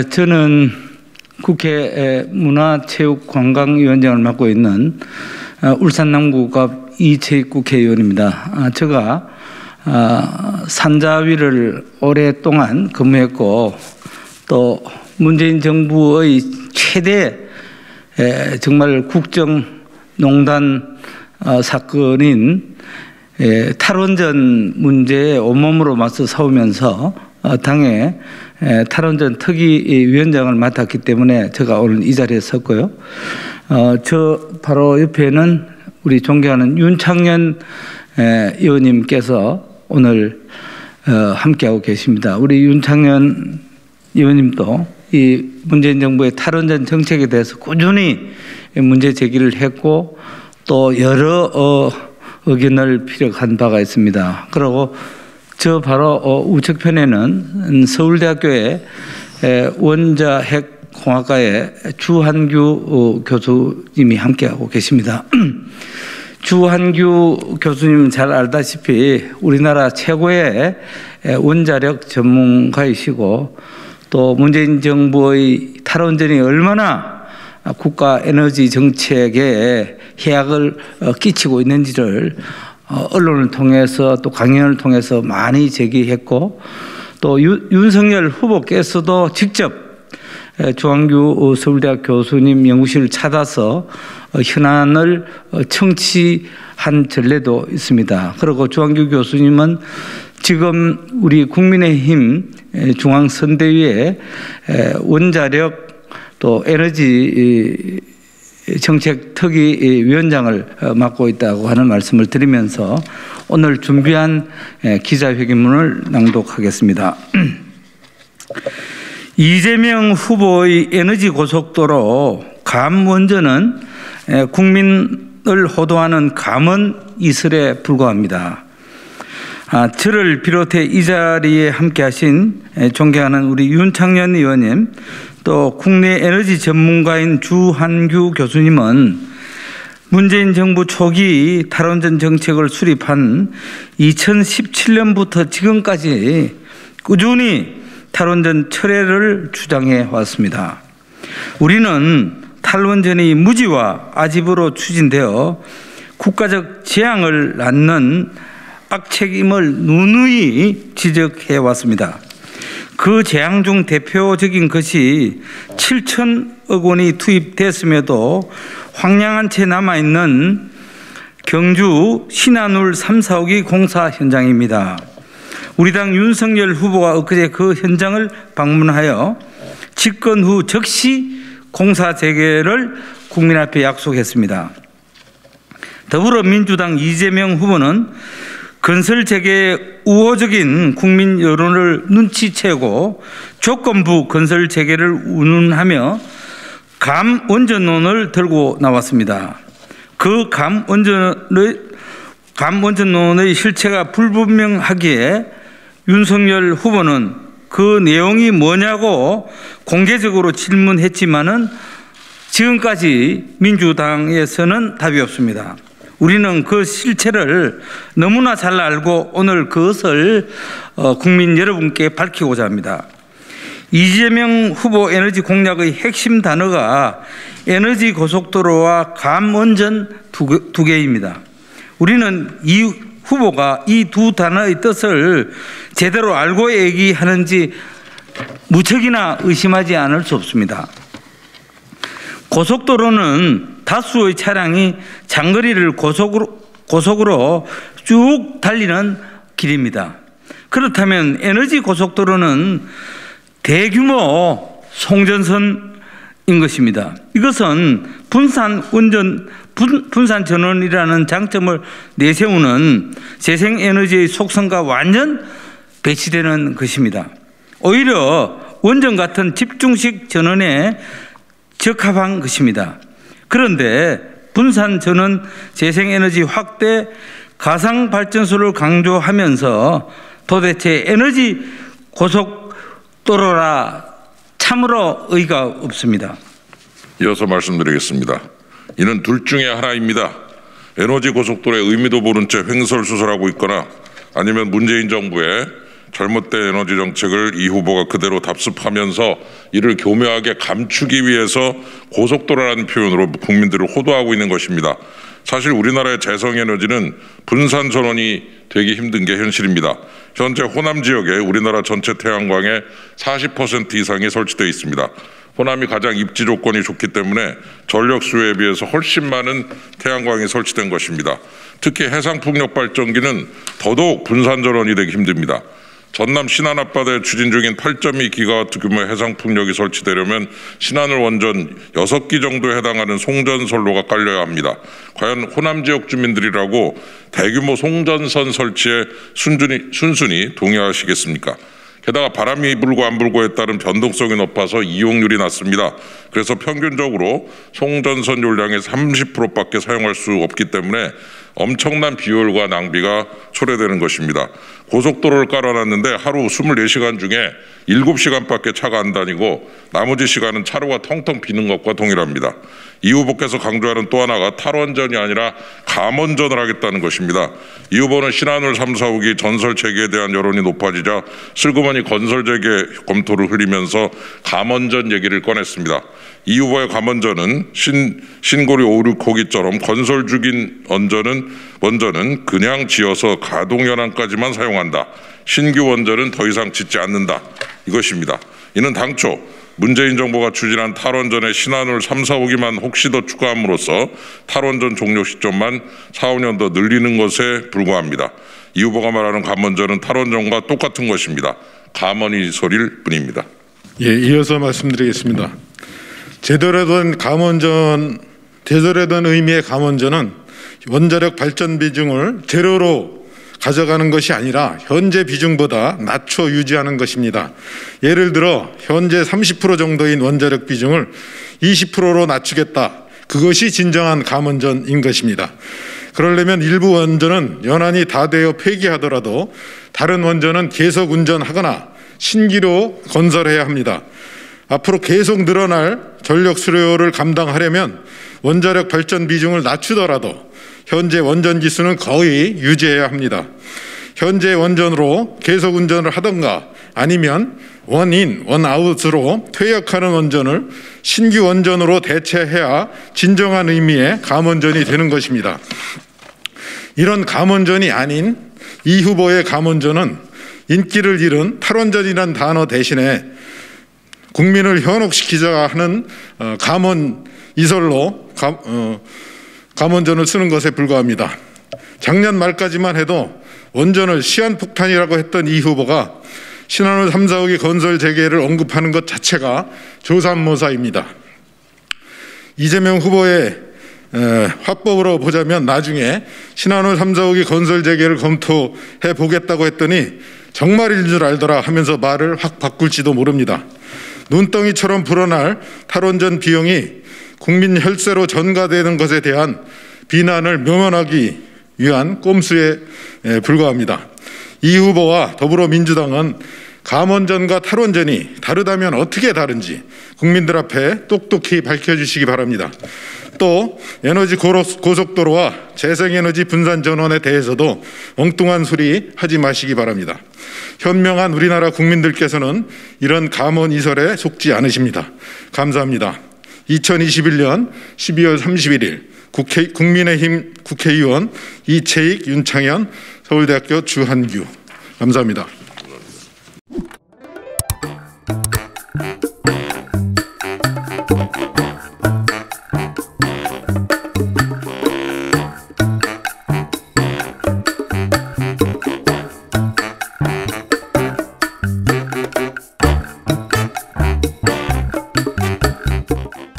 저는 국회 문화체육관광위원장을 맡고 있는 울산 남구갑 이채익 국회의원입니다. 제가 산자위를 오랫동안 근무했고 또 문재인 정부의 최대 정말 국정농단 사건인 탈원전 문제에 온몸으로 맞서 싸우면서 당의 탈원전 특위위원장을 맡았기 때문에 제가 오늘 이 자리에 섰고요. 저 바로 옆에는 우리 존경하는 윤창현 의원님께서 오늘 함께하고 계십니다. 우리 윤창현 의원님도 이 문재인 정부의 탈원전 정책에 대해서 꾸준히 문제 제기를 했고 또 여러 의견을 피력한 바가 있습니다. 그리고 저 바로 우측편에는 서울대학교의 원자핵공학과의 주한규 교수님이 함께하고 계십니다. 주한규 교수님 잘 알다시피 우리나라 최고의 원자력 전문가이시고 또 문재인 정부의 탈원전이 얼마나 국가 에너지 정책에 해악을 끼치고 있는지를 언론을 통해서 또 강연을 통해서 많이 제기했고 또 윤석열 후보께서도 직접 주한규 서울대학 교수님 연구실을 찾아서 현안을 청취한 전례도 있습니다. 그리고 주한규 교수님은 지금 우리 국민의힘 중앙선대위의 원자력 또 에너지 정책 특위위원장을 맡고 있다고 하는 말씀을 드리면서 오늘 준비한 기자회견문을 낭독하겠습니다. 이재명 후보의 에너지 고속도로 감원전은 국민을 호도하는 감언 이설에 불과합니다. 저를 비롯해 이 자리에 함께하신 존경하는 우리 윤창현 의원님 또 국내 에너지 전문가인 주한규 교수님은 문재인 정부 초기 탈원전 정책을 수립한 2017년부터 지금까지 꾸준히 탈원전 철회를 주장해 왔습니다. 우리는 탈원전이 무지와 아집으로 추진되어 국가적 재앙을 낳는 악책임을 누누이 지적해 왔습니다. 그 재앙 중 대표적인 것이 7천억 원이 투입됐음에도 황량한 채 남아있는 경주 신한울 3, 4호기 공사 현장입니다. 우리 당 윤석열 후보가 엊그제 그 현장을 방문하여 집권 후 즉시 공사 재개를 국민 앞에 약속했습니다. 더불어민주당 이재명 후보는 건설 재개의 우호적인 국민 여론을 눈치채고 조건부 건설 재개를 운운하며 감원전론을 들고 나왔습니다. 그 감원전론의 실체가 불분명하기에 윤석열 후보는 그 내용이 뭐냐고 공개적으로 질문했지만은 지금까지 민주당에서는 답이 없습니다. 우리는 그 실체를 너무나 잘 알고 오늘 그것을 국민 여러분께 밝히고자 합니다. 이재명 후보 에너지 공약의 핵심 단어가 에너지 고속도로와 감원전 두 개입니다. 우리는 이 후보가 이 두 단어의 뜻을 제대로 알고 얘기하는지 무척이나 의심하지 않을 수 없습니다. 고속도로는 다수의 차량이 장거리를 고속으로 쭉 달리는 길입니다. 그렇다면 에너지 고속도로는 대규모 송전선인 것입니다. 이것은 분산 전원이라는 장점을 내세우는 재생에너지의 속성과 완전 배치되는 것입니다. 오히려 원전 같은 집중식 전원에 적합한 것입니다. 그런데 분산 전원 재생에너지 확대 가상발전소를 강조하면서 도대체 에너지 고속도로라 참으로 의의가 없습니다. 이어서 말씀드리겠습니다. 이는 둘 중에 하나입니다. 에너지 고속도로의 의미도 모른 채 횡설수설하고 있거나 아니면 문재인 정부의 잘못된 에너지 정책을 이 후보가 그대로 답습하면서 이를 교묘하게 감추기 위해서 고속도로라는 표현으로 국민들을 호도하고 있는 것입니다. 사실 우리나라의 재생에너지는 분산 전원이 되기 힘든 게 현실입니다. 현재 호남 지역에 우리나라 전체 태양광의 40% 이상이 설치되어 있습니다. 호남이 가장 입지 조건이 좋기 때문에 전력 수요에 비해서 훨씬 많은 태양광이 설치된 것입니다. 특히 해상풍력 발전기는 더더욱 분산 전원이 되기 힘듭니다. 전남 신안 앞바다에 추진 중인 8.2기가와트 규모의 해상풍력이 설치되려면 신안을 원전 6기 정도에 해당하는 송전선로가 깔려야 합니다. 과연 호남 지역 주민들이라고 대규모 송전선 설치에 순순히 동의하시겠습니까? 게다가 바람이 불고 안 불고에 따른 변동성이 높아서 이용률이 낮습니다. 그래서 평균적으로 송전선 용량의 30%밖에 사용할 수 없기 때문에 엄청난 비효율과 낭비가 초래되는 것입니다. 고속도로를 깔아놨는데 하루 24시간 중에 7시간밖에 차가 안 다니고 나머지 시간은 차로가 텅텅 비는 것과 동일합니다. 이 후보께서 강조하는 또 하나가 탈원전이 아니라 감원전을 하겠다는 것입니다. 이 후보는 신한울 3, 4호기 전설 재개에 대한 여론이 높아지자 슬그머니 건설 재개 검토를 흐리면서 감원전 얘기를 꺼냈습니다. 이 후보의 감원전은 신고리 5, 6호기처럼 건설 중인 원전은 그냥 지어서 가동 연한까지만 사용한다. 신규 원전은 더 이상 짓지 않는다. 이것입니다. 이는 당초 문재인 정부가 추진한 탈원전의 신한울 3, 4호기만 혹시 더 추가함으로써 탈원전 종료 시점만 4, 5년 더 늘리는 것에 불과합니다. 이 후보가 말하는 감원전은 탈원전과 똑같은 것입니다. 감언이 소리일 뿐입니다. 예, 이어서 말씀드리겠습니다. 제대로 된 의미의 감원전은 원자력 발전 비중을 제로로 가져가는 것이 아니라 현재 비중보다 낮춰 유지하는 것입니다. 예를 들어 현재 30% 정도인 원자력 비중을 20%로 낮추겠다. 그것이 진정한 감원전인 것입니다. 그러려면 일부 원전은 연한이 다 되어 폐기하더라도 다른 원전은 계속 운전하거나 신기로 건설해야 합니다. 앞으로 계속 늘어날 전력 수요를 감당하려면 원자력 발전 비중을 낮추더라도 현재 원전기 수는 거의 유지해야 합니다. 현재 원전으로 계속 운전을 하던가 아니면 원인, 원아웃으로 퇴역하는 원전을 신규 원전으로 대체해야 진정한 의미의 감원전이 되는 것입니다. 이런 감원전이 아닌 이 후보의 감원전은 인기를 잃은 탈원전이라는 단어 대신에 국민을 현혹시키자 하는 감원 이설로 감원전을 쓰는 것에 불과합니다. 작년 말까지만 해도 원전을 시한폭탄이라고 했던 이 후보가 신한울 3, 4호기 건설 재개를 언급하는 것 자체가 조삼모사입니다. 이재명 후보의 화법으로 보자면 나중에 신한울 3, 4호기 건설 재개를 검토해 보겠다고 했더니 정말인 줄 알더라 하면서 말을 확 바꿀지도 모릅니다. 눈덩이처럼 불어날 탈원전 비용이 국민 혈세로 전가되는 것에 대한 비난을 모면하기 위한 꼼수에 불과합니다. 이 후보와 더불어민주당은 감원전과 탈원전이 다르다면 어떻게 다른지 국민들 앞에 똑똑히 밝혀주시기 바랍니다. 또 에너지 고속도로와 재생에너지 분산전원에 대해서도 엉뚱한 소리 하지 마시기 바랍니다. 현명한 우리나라 국민들께서는 이런 감원 이설에 속지 않으십니다. 감사합니다. 2021년 12월 31일 국민의힘 국회의원 이채익, 윤창현, 서울대학교 주한규. 감사합니다.